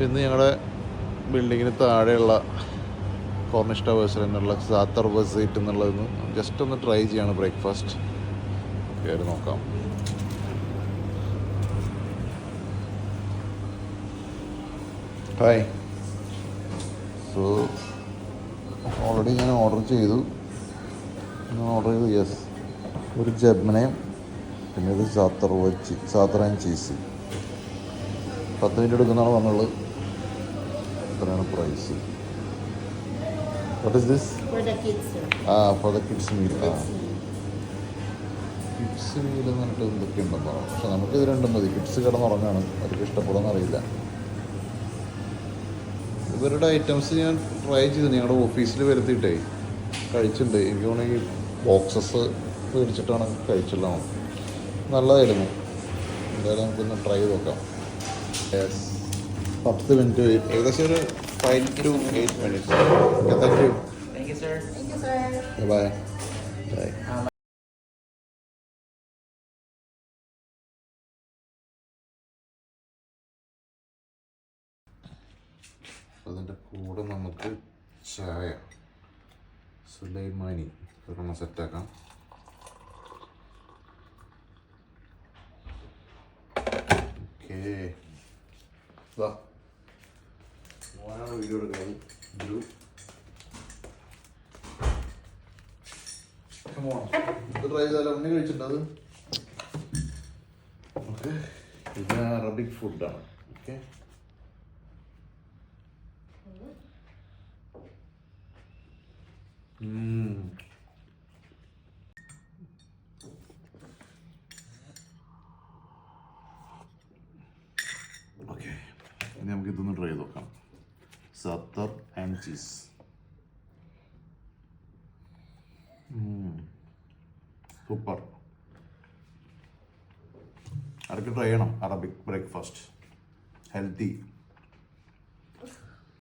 ഇന്ന് ഞങ്ങളുടെ ബിൽഡിങ്ങിന് താഴെയുള്ള കോർണിഷ് ടവേഴ്സിൽ തന്നെയുള്ള സാത്തർ വസീറ്റ് എന്നുള്ളതെന്ന് ജസ്റ്റ് ഒന്ന് ട്രൈ ചെയ്യാണ് ബ്രേക്ക്ഫാസ്റ്റ്. കയറി നോക്കാം. ഹായ്. സോ ഓൾറെഡി ഞാൻ ഓർഡർ ചെയ്തു. യെസ്, ഒരു ജബ്നയും പിന്നെ ഒരു സാത്തർ ആൻഡ് ചീസ്. 10 മിനിറ്റ് എടുക്കുന്നതാണ് വന്നുള്ളത്. എത്രയാണ് price? What is this? For the kids meal. Kids meal എന്ന് പറഞ്ഞിട്ട് എന്തൊക്കെയുണ്ടെന്ന് പറഞ്ഞു. പക്ഷെ നമുക്കിത് രണ്ടും മതി. കിഡ്സ് കിടന്നുറങ്ങാണ്, അവർക്ക് ഇഷ്ടപ്പെടുമെന്ന് അറിയില്ല. ഇവരുടെ ഐറ്റംസ് ഞാൻ ട്രൈ ചെയ്തു. ഞങ്ങളുടെ ഓഫീസിൽ വരുത്തിയിട്ടേ കഴിച്ചിട്ടുണ്ട്. എനിക്ക് തോന്നുന്നു ഈ ബോക്സസ് മേടിച്ചിട്ടാണ് കഴിച്ചുള്ളത്. നല്ലതായിരുന്നു. എന്തായാലും നമുക്കൊന്ന് ട്രൈ ചെയ്ത് നോക്കാം. 10 മിനിറ്റ് ഏകദേശം ഒരു 5 to 8 minutes. Thank you. Thank you, sir. Thank you, sir. Bye. Bye. അതിൻ്റെ കൂടെ നമുക്ക് ചായ സുലൈമാനി ഒരെണ്ണം സെറ്റാക്കാം. ഓക്കേ, മോനാണ് വീഡിയോ എടുക്കുന്നത്. ഇത് ട്രൈ ചെയ്താലോ? ഉണ്ണി കഴിച്ചിട്ടുണ്ടത്. ഓക്കെ, ഇത് അറബിക് ഫുഡാണ്. ഓക്കെ, ഓക്കെ, ഇനി നമുക്ക് ഇതൊന്ന് ട്രൈ ചെയ്ത് നോക്കാം. സാത്തർ ആൻഡ് ചീസ്. സൂപ്പർ. അതൊക്കെ ട്രൈ ചെയ്യണം. Arabic breakfast, healthy.